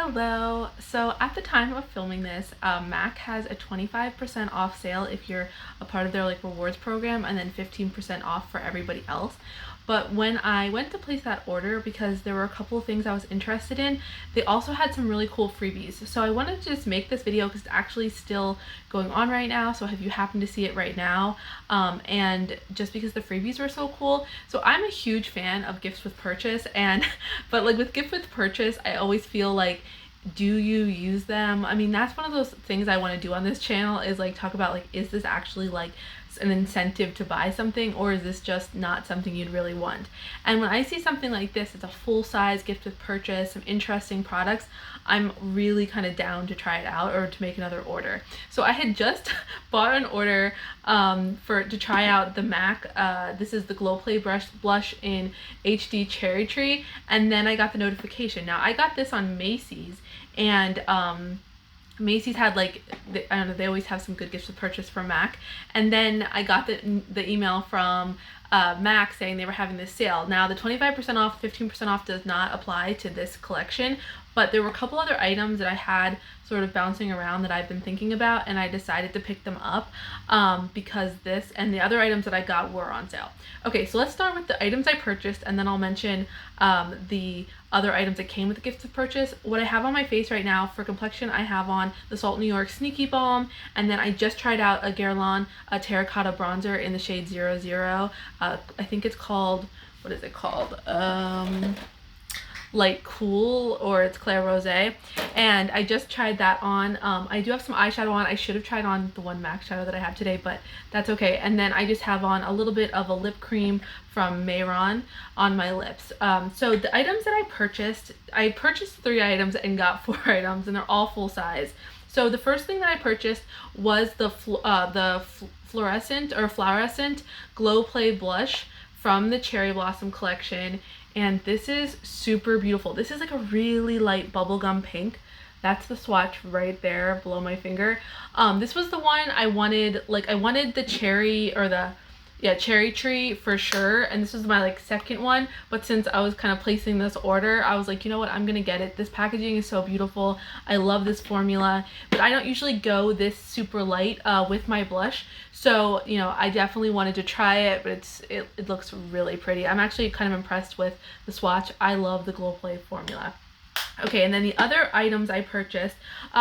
Hello. So at the time of filming this, MAC has a 25% off sale if you're a part of their rewards program, and then 15% off for everybody else. But when I went to place that order, because there were a couple of things I was interested in, they also had some really cool freebies. So I wanted to just make this video because it's actually still going on right now. So if you happen to see it right now, and just because the freebies were so cool. So I'm a huge fan of gifts with purchase, but with gift with purchase, I always feel like, do you use them? I mean, that's one of those things I want to do on this channel, is talk about is this actually an incentive to buy something, or is this just not something you'd really want? And when I see something like this, it's a full-size gift with purchase, some interesting products, I'm really kind of down to try it out or to make another order. So I had just bought an order to try out the MAC. This is the Glow Play blush in HD Cherry Tree, and then I got the notification. Now I got this on Macy's, and Macy's had I don't know, they always have some good gifts to purchase for MAC. And then I got the email from MAC saying they were having this sale. Now the 25% off, 15% off does not apply to this collection, but there were a couple other items that I had sort of bouncing around that I've been thinking about, and I decided to pick them up because this and the other items that I got were on sale. Okay, so let's start with the items I purchased, and then I'll mention the other items that came with the gifts of purchase. What I have on my face right now for complexion, I have on the Salt New York Sneaky Balm, and then I just tried out a Guerlain terracotta bronzer in the shade 00. I think it's called, what is it called? Light Cool, or it's Claire Rosé, and I just tried that on. I do have some eyeshadow on. I should have tried on the one MAC shadow that I have today, but that's okay. And then I just have on a little bit of a lip cream from Mayron on my lips. So the items that I purchased 3 items and got 4 items, and they're all full size. So the first thing that I purchased was the Flowerescent Glow Play blush from the Cherry Blossom collection. And this is super beautiful. This is a really light bubblegum pink. That's the swatch right there below my finger. This was the one I wanted. I wanted the cherry, or cherry tree for sure, and this was my second one. But since I was kind of placing this order, I was like, you know what, I'm gonna get it. This packaging is so beautiful. I love this formula, but I don't usually go this super light with my blush. So, I definitely wanted to try it, but it looks really pretty. I'm actually kind of impressed with the swatch. I love the Glow Play formula. Okay, and then the other items I purchased,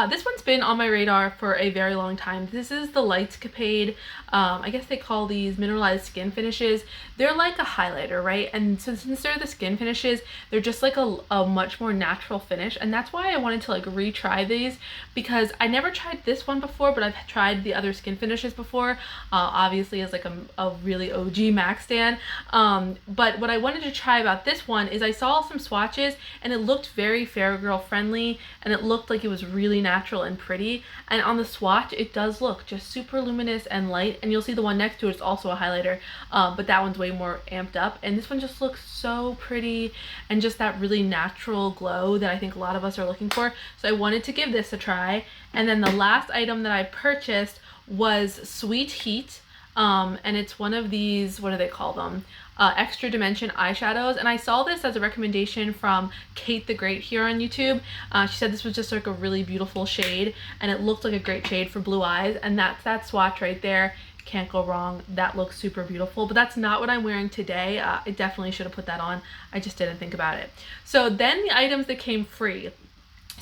this one's been on my radar for a very long time. This is the Lightscapade. I guess they call these mineralized skin finishes. They're like a highlighter, right? And since they're the skin finishes, they're just a much more natural finish. And that's why I wanted to retry these, because I never tried this one before, but I've tried the other skin finishes before, obviously as a really OG MAC stan. But what I wanted to try about this one is I saw some swatches, and it looked very fair girl friendly, and it looked like it was really natural and pretty. And on the swatch, it does look just super luminous and light, and you'll see the one next to it is also a highlighter, but that one's way more amped up, and this one just looks so pretty and just that really natural glow that I think a lot of us are looking for. So I wanted to give this a try. And then the last item that I purchased was Sweet Heat, and it's one of these, what do they call them? Extra dimension eyeshadows, and I saw this as a recommendation from Kate the Great here on YouTube. She said this was just a really beautiful shade, and it looked like a great shade for blue eyes, and that's that swatch right there. Can't go wrong. That looks super beautiful, but that's not what I'm wearing today. I definitely should have put that on. I just didn't think about it. So then the items that came free.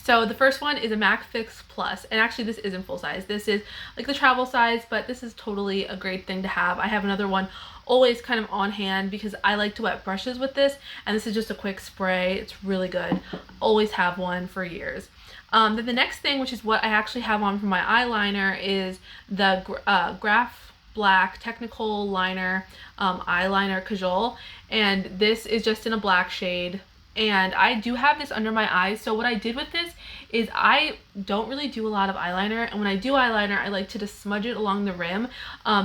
So the first one is a MAC Fix Plus, and actually this isn't full size. This is the travel size, but this is totally a great thing to have. I have another one always kind of on hand because I like to wet brushes with this, and this is just a quick spray. It's really good. Always have one for years. Then the next thing, which is what I actually have on for my eyeliner, is the Graph Black Technical Liner Eyeliner Kajal, and this is just in a black shade. And I do have this under my eyes, so what I did with this is I don't really do a lot of eyeliner, and when I do eyeliner, I like to just smudge it along the rim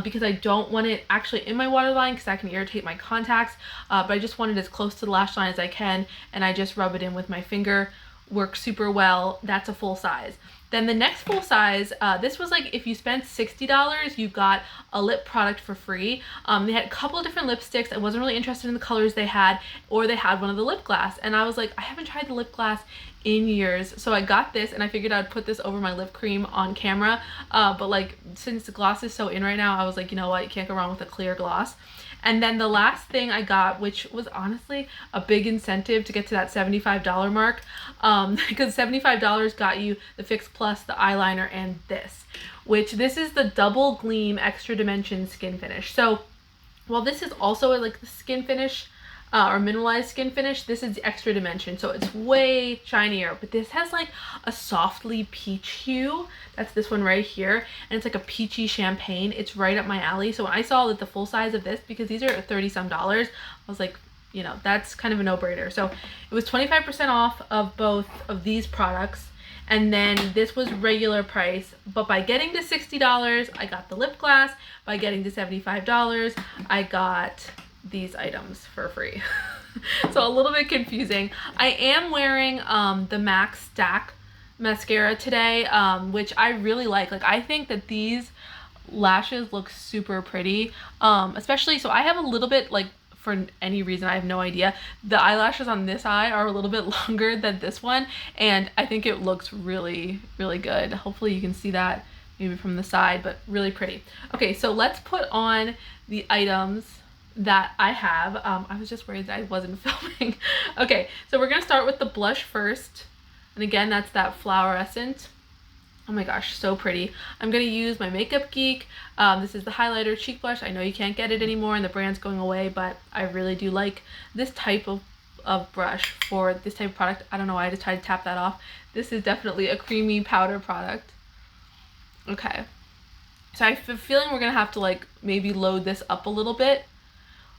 because I don't want it actually in my waterline because that can irritate my contacts, but I just want it as close to the lash line as I can, and I just rub it in with my finger. Works super well. That's a full size. Then the next full size, this was like if you spent $60, you got a lip product for free. They had a couple of different lipsticks. I wasn't really interested in the colors they had, or they had one of the lip gloss. And I was like, I haven't tried the lip gloss in years. So I got this and I figured I'd put this over my lip cream on camera. But like, since the gloss is so in right now, I was like, you know what, you can't go wrong with a clear gloss. And then the last thing I got, which was honestly a big incentive to get to that $75 mark, because $75 got you the Fix Plus, the eyeliner, and this is the Double-Gleam Extra Dimension Skin Finish. So while this is also like the skin finish, or mineralized skin finish, this is the Extra Dimension, so it's way shinier, but this has like a softly peach hue. That's this one right here, and it's like a peachy champagne. It's right up my alley. So when I saw that the full size of this, because these are $30 some, I was like, you know, that's kind of a no-brainer. So it was 25% off of both of these products, and then this was regular price, but by getting to $60, I got the lip gloss. By getting to $75, I got these items for free. So a little bit confusing. I am wearing the MAC Stack mascara today, which I really like. Like, I think that these lashes look super pretty, especially, so I have a little bit, like, for any reason, I have no idea, the eyelashes on this eye are a little bit longer than this one, and I think it looks really, really good. Hopefully you can see that maybe from the side, but really pretty. Okay, so let's put on the items that I have. I was just worried that I wasn't filming. Okay, so we're gonna start with the blush first. And again, that's that Flowerescent. Oh my gosh, so pretty. I'm gonna use my Makeup Geek. This is the highlighter cheek blush. I know you can't get it anymore and the brand's going away, but I really do like this type of brush for this type of product. I don't know why I just tried to tap that off. This is definitely a creamy powder product. Okay, so I have a feeling we're gonna have to like maybe load this up a little bit.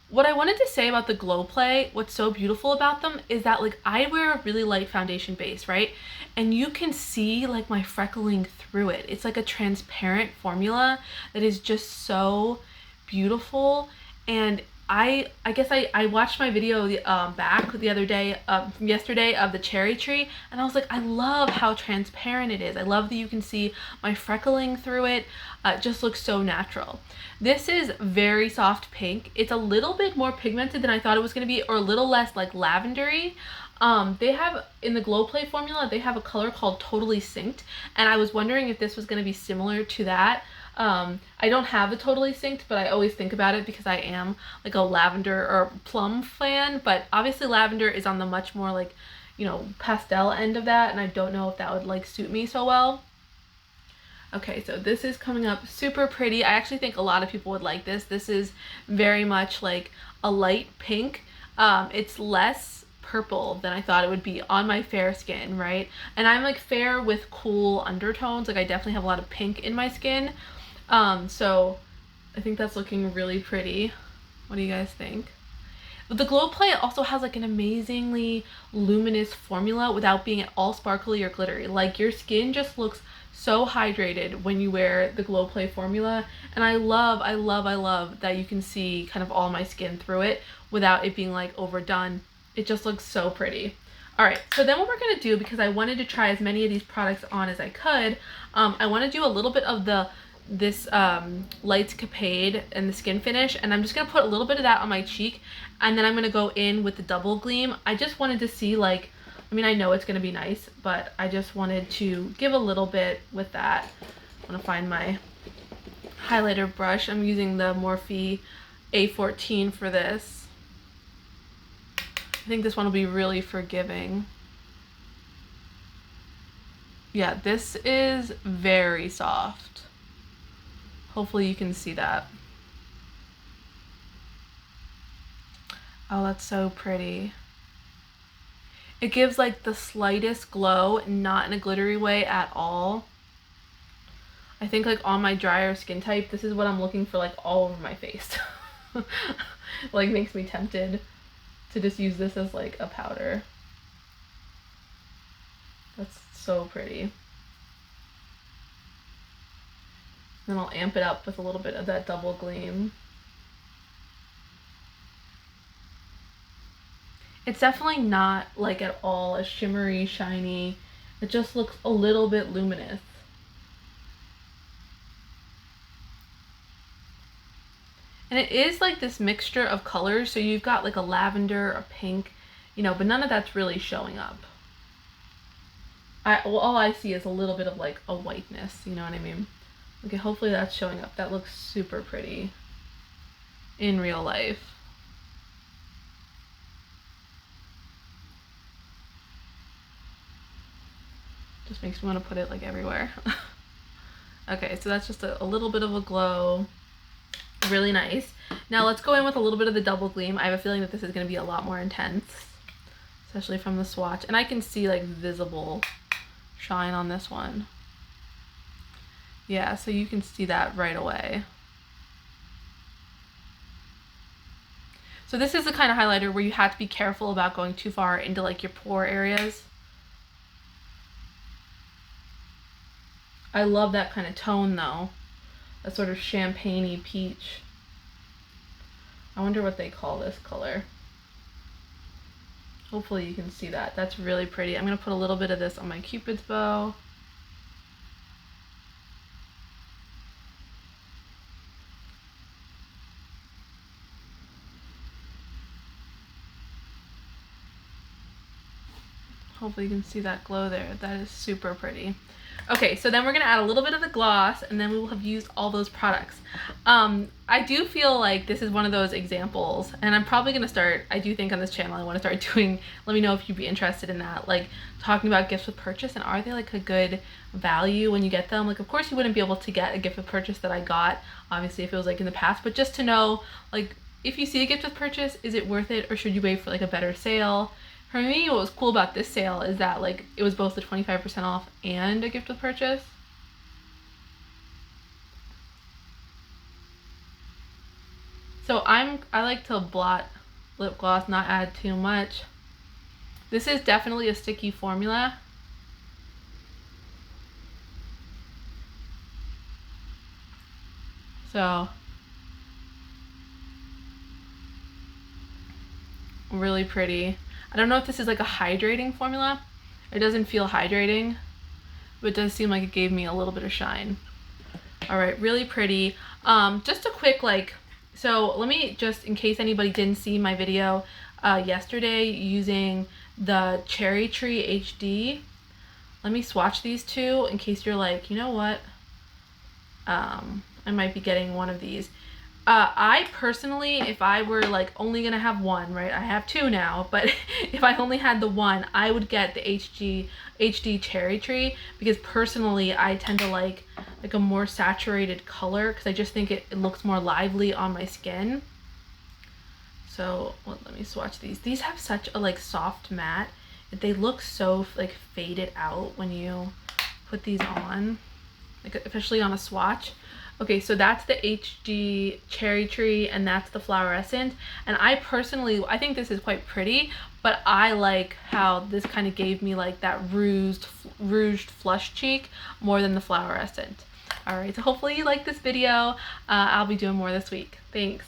What I wanted to say about the Glow Play, what's so beautiful about them is that like I wear a really light foundation base, right? And you can see like my freckling through it. It's like a transparent formula that is just so beautiful. And I guess I watched my video back the other day, yesterday, of the cherry tree, and I was like, I love how transparent it is. I love that you can see my freckling through it. It just looks so natural. This is very soft pink. It's a little bit more pigmented than I thought it was going to be, or a little less like lavendery. They have, in the Glow Play formula, they have a color called Totally Synced, and I was wondering if this was going to be similar to that. I don't have a Totally Synced, but I always think about it because I am like a lavender or plum fan, but obviously lavender is on the much more like, you know, pastel end of that, and I don't know if that would like suit me so well. Okay, so this is coming up super pretty. I actually think a lot of people would like this. This is very much like a light pink. It's less purple than I thought it would be on my fair skin, right? And I'm like fair with cool undertones. Like I definitely have a lot of pink in my skin. So I think that's looking really pretty. What do you guys think? But the Glow Play also has like an amazingly luminous formula without being at all sparkly or glittery. Like your skin just looks so hydrated when you wear the Glow Play formula, and I love that you can see kind of all my skin through it without it being like overdone. It just looks so pretty. All right, so then what we're gonna do, because I wanted to try as many of these products on as I could, I wanna do a little bit of this Lightscapade and the skin finish, and I'm just gonna put a little bit of that on my cheek, and then I'm gonna go in with the Double-Gleam. I just wanted to see, like, I mean, I know it's gonna be nice, but I just wanted to give a little bit with that. I'm gonna find my highlighter brush. I'm using the Morphe A14 for this. I think this one will be really forgiving. Yeah, this is very soft. Hopefully you can see that. Oh, that's so pretty. It gives like the slightest glow, not in a glittery way at all. I think like on my drier skin type, this is what I'm looking for like all over my face. Like makes me tempted to just use this as like a powder. That's so pretty. Then I'll amp it up with a little bit of that Double-Gleam. It's definitely not like at all a shimmery, shiny It just looks a little bit luminous. And it is like this mixture of colors, so you've got like a lavender, a pink, you know, but none of that's really showing up. All I see is a little bit of like a whiteness, you know what I mean? Okay, hopefully that's showing up. That looks super pretty in real life. Just makes me want to put it like everywhere. Okay, so that's just a little bit of a glow. Really nice. Now let's go in with a little bit of the Double Gleam. I have a feeling that this is going to be a lot more intense, especially from the swatch. And I can see like visible shine on this one. Yeah, so you can see that right away. So this is the kind of highlighter where you have to be careful about going too far into like your pore areas. I love that kind of tone though. A sort of champagne-y peach. I wonder what they call this color. Hopefully you can see that. That's really pretty. I'm going to put a little bit of this on my Cupid's bow. Hopefully you can see that glow there. That is super pretty. Okay, so then we're gonna add a little bit of the gloss, and then we will have used all those products. I do feel like this is one of those examples, and I'm probably gonna start, I do think on this channel I wanna start doing, let me know if you'd be interested in that, like talking about gifts with purchase, and are they like a good value when you get them? Like, of course you wouldn't be able to get a gift with purchase that I got, obviously, if it was like in the past, but just to know, like, if you see a gift with purchase, is it worth it, or should you wait for like a better sale? For me, what was cool about this sale is that like it was both the 25% off and a gift with purchase. So I like to blot lip gloss, not add too much. This is definitely a sticky formula. So really pretty. I don't know if this is like a hydrating formula. It doesn't feel hydrating, but it does seem like it gave me a little bit of shine. All right, really pretty. Just a quick like, so let me just, in case anybody didn't see my video yesterday using the Cherry Tree HD, let me swatch these two in case you're like, you know what, I might be getting one of these. I personally, if I were like only gonna have one, right? I have two now, but if I only had the one, I would get the HD Cherry Tree, because personally I tend to like a more saturated color, because I just think it looks more lively on my skin. So let me swatch these. These have such a like soft matte. They look so like faded out when you put these on, like especially on a swatch. Okay, so that's the HD Cherry Tree, and that's the Flowerescent. And I personally, I think this is quite pretty, but I like how this kind of gave me like that rouged flush cheek more than the Flowerescent. All right, so hopefully you like this video. I'll be doing more this week. Thanks.